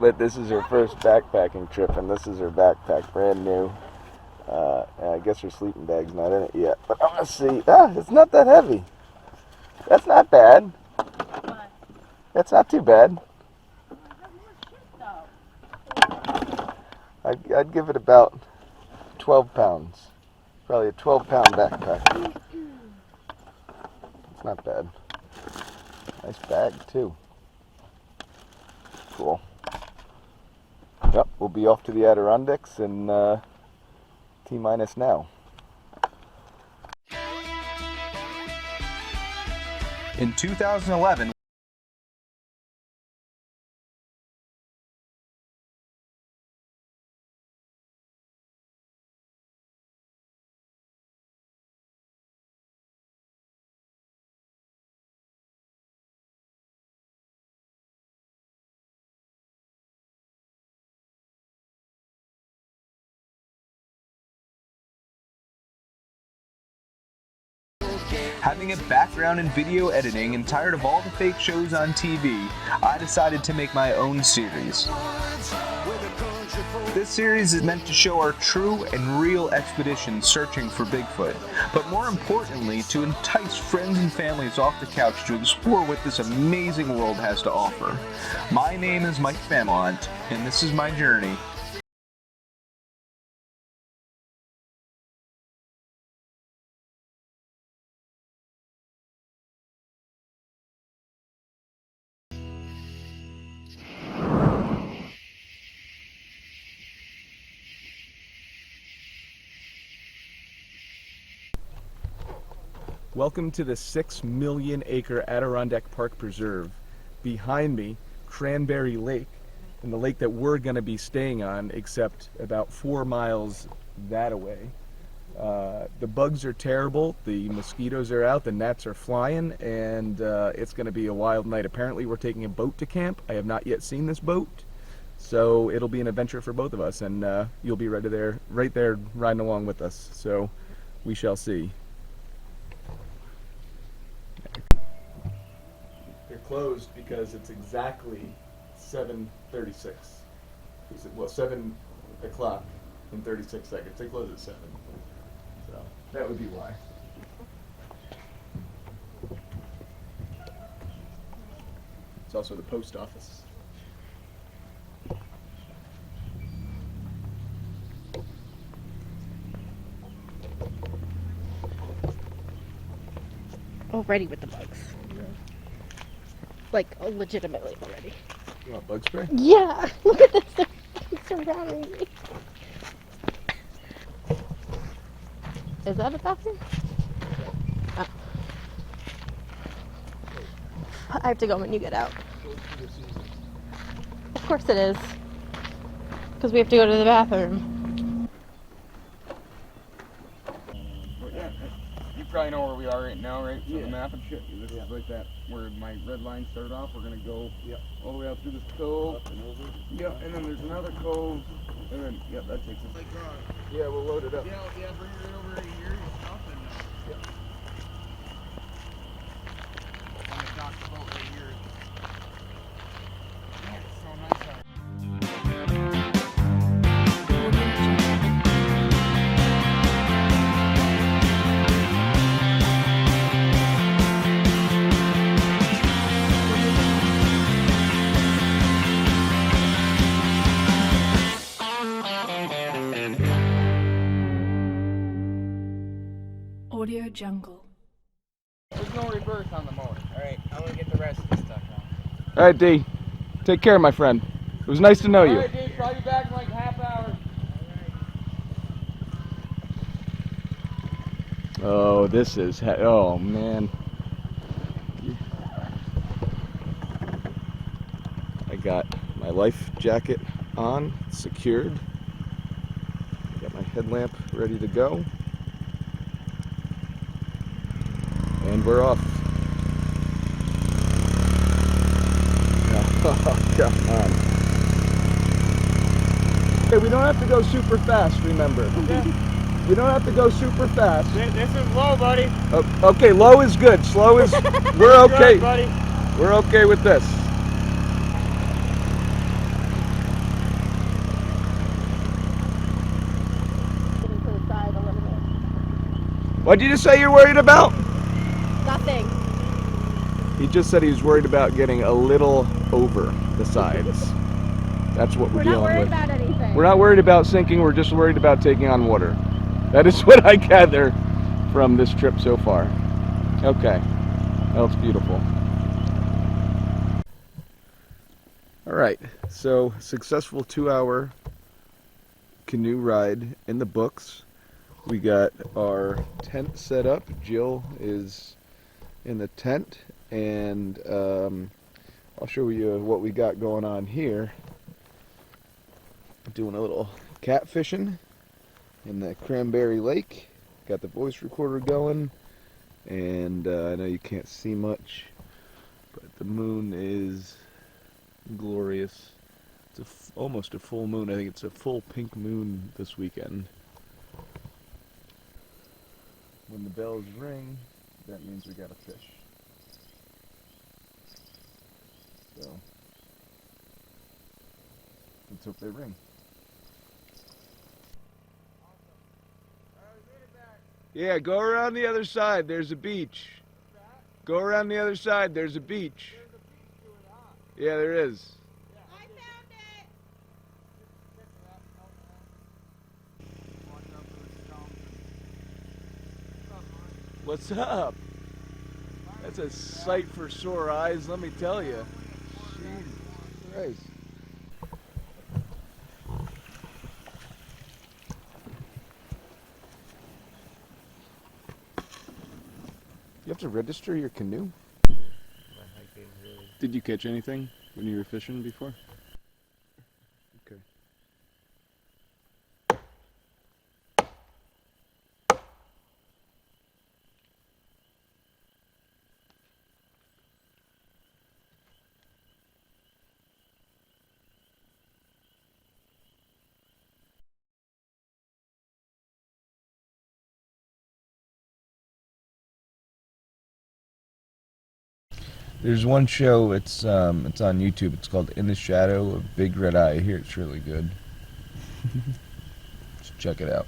but this is her first backpacking trip, and this is her backpack, brand new. I guess her sleeping bag's not in it yet, but I'm gonna see. It's not that heavy. That's not bad. What? That's not too bad. I'd give it about 12 pounds. Probably a 12-pound backpack. It's not bad. Nice bag, too. Cool. Yep, we'll be off to the Adirondacks in T-minus now. In 2011, having a background in video editing and tired of all the fake shows on TV, I decided to make my own series. This series is meant to show our true and real expeditions searching for Bigfoot, but more importantly, to entice friends and families off the couch to explore what this amazing world has to offer. My name is Mike Familant, and this is my journey. Welcome to the 6 million acre Adirondack Park Preserve. Behind me, Cranberry Lake, and the lake that we're going to be staying on, except about 4 miles that away. The bugs are terrible, the mosquitoes are out, the gnats are flying, and it's going to be a wild night. Apparently we're taking a boat to camp. I have not yet seen this boat, so it'll be an adventure for both of us, and you'll be right there riding along with us, so we shall see. They're closed because it's exactly 7:36. Well, 7 o'clock in 36 seconds. They close at 7. So that would be why. It's also the post office. Already with the bugs. Yeah. Like, legitimately already. You want bug spray? Yeah! Look at this! They're surrounding me. Is that a bathroom? Oh. I have to go when you get out. Of course it is. Because we have to go to the bathroom. You probably know where we are right now, right? So the map and shit. This is like that where my red line started off. We're gonna go all the way out through this cove. Up and over. Yeah, and then there's another cove, and then that takes us. Yeah, we'll load it up. Yeah, bring it over here and stuff, and I'm gonna dock the boat right here. Man, it's so nice out. Audio Jungle. There's no reverse on the motor. Alright, I'm gonna get the rest of this stuff now. Alright, D. Take care, my friend. It was nice to know you. Alright, Dave, probably be back in like a half hour. Oh, this is... oh, man. I got my life jacket on, secured. I got my headlamp ready to go. And we're off. Oh, come on. Hey, we don't have to go super fast, remember. We don't have to go super fast. This is low, buddy. Okay, low is good. Slow is... we're okay. Good, buddy. We're okay with this. What'd you just say you're worried about? Nothing. He just said he's worried about getting a little over the sides. That's what we're not dealing worried with. about anything. We're not worried about sinking, we're just worried about taking on water. That is what I gather from this trip so far. Okay, well, it's beautiful. All right, so successful 2-hour canoe ride in the books. We got our tent set up. Jill is in the tent, and I'll show you what we got going on here. Doing a little catfishing in the Cranberry Lake. Got the voice recorder going, and I know you can't see much, but the moon is glorious. It's almost a full moon. I think it's a full pink moon this weekend. When the bells ring, that means we got a fish. So let's hope they ring. Yeah, go around the other side. There's a beach. Go around the other side. There's a beach. Yeah, there is. I found it! What's up? That's a sight for sore eyes, let me tell you. Jesus Christ. You have to register your canoe? Did you catch anything when you were fishing before? Okay. There's one show, it's on YouTube, it's called In the Shadow of Big Red Eye. I hear it's really good. Just check it out.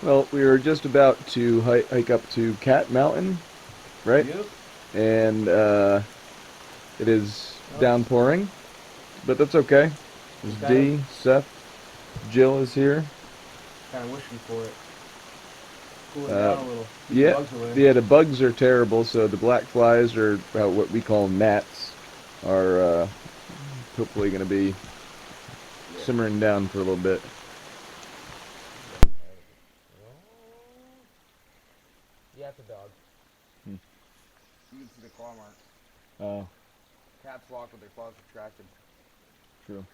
Well, we were just about to hike up to Cat Mountain, right? Yep. And it is downpouring, but that's okay. There's D, Seth, Jill is here. Kind of wishing for it. Cool it Uh, down a little. Keep the Yeah, bugs away. yeah. The bugs are terrible. So the black flies, or what we call gnats, are hopefully going to be simmering down for a little bit. Yeah, it's a dog. Hmm. You can see the claw mark. Oh, Cats walk with their claws retracted. true.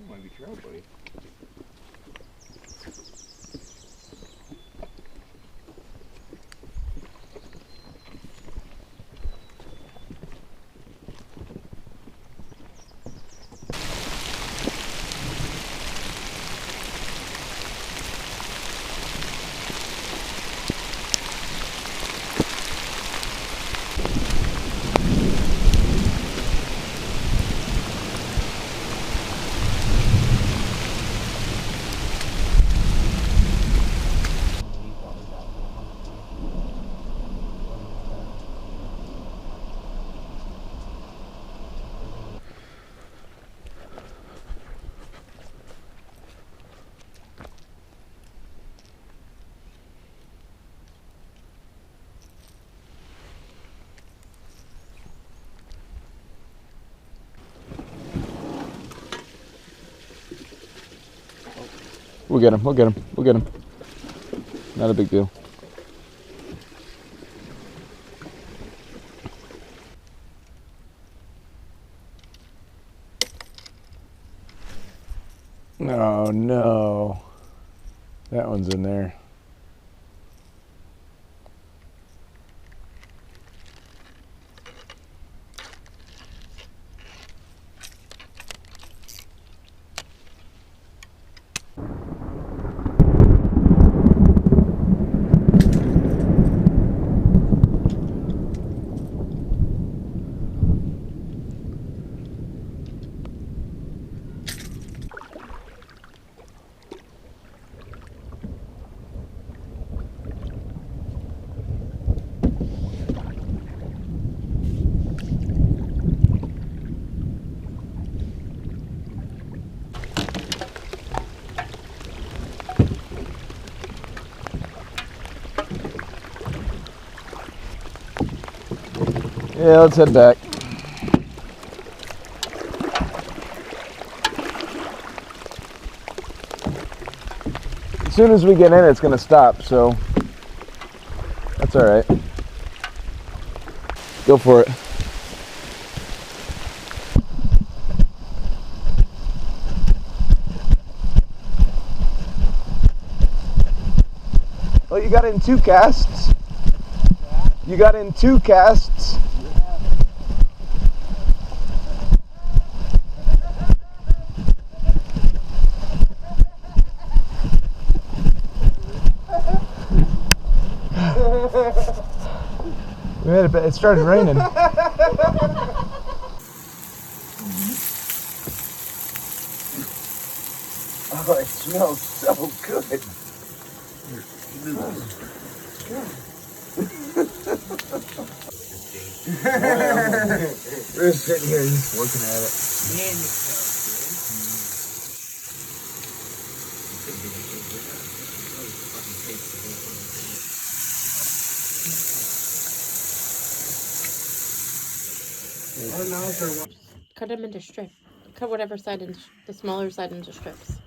Might be trout, buddy. We'll get him. We'll get him. We'll get him. Not a big deal. Oh no. That one's in there. Yeah, let's head back. As soon as we get in, it's going to stop, so that's all right. Go for it. Well, you got in 2 casts. You got in 2 casts. We had it started raining. Oh, it smells so good. We're sitting here just looking at it. Cut them into strips. Cut whatever side into the smaller side into strips.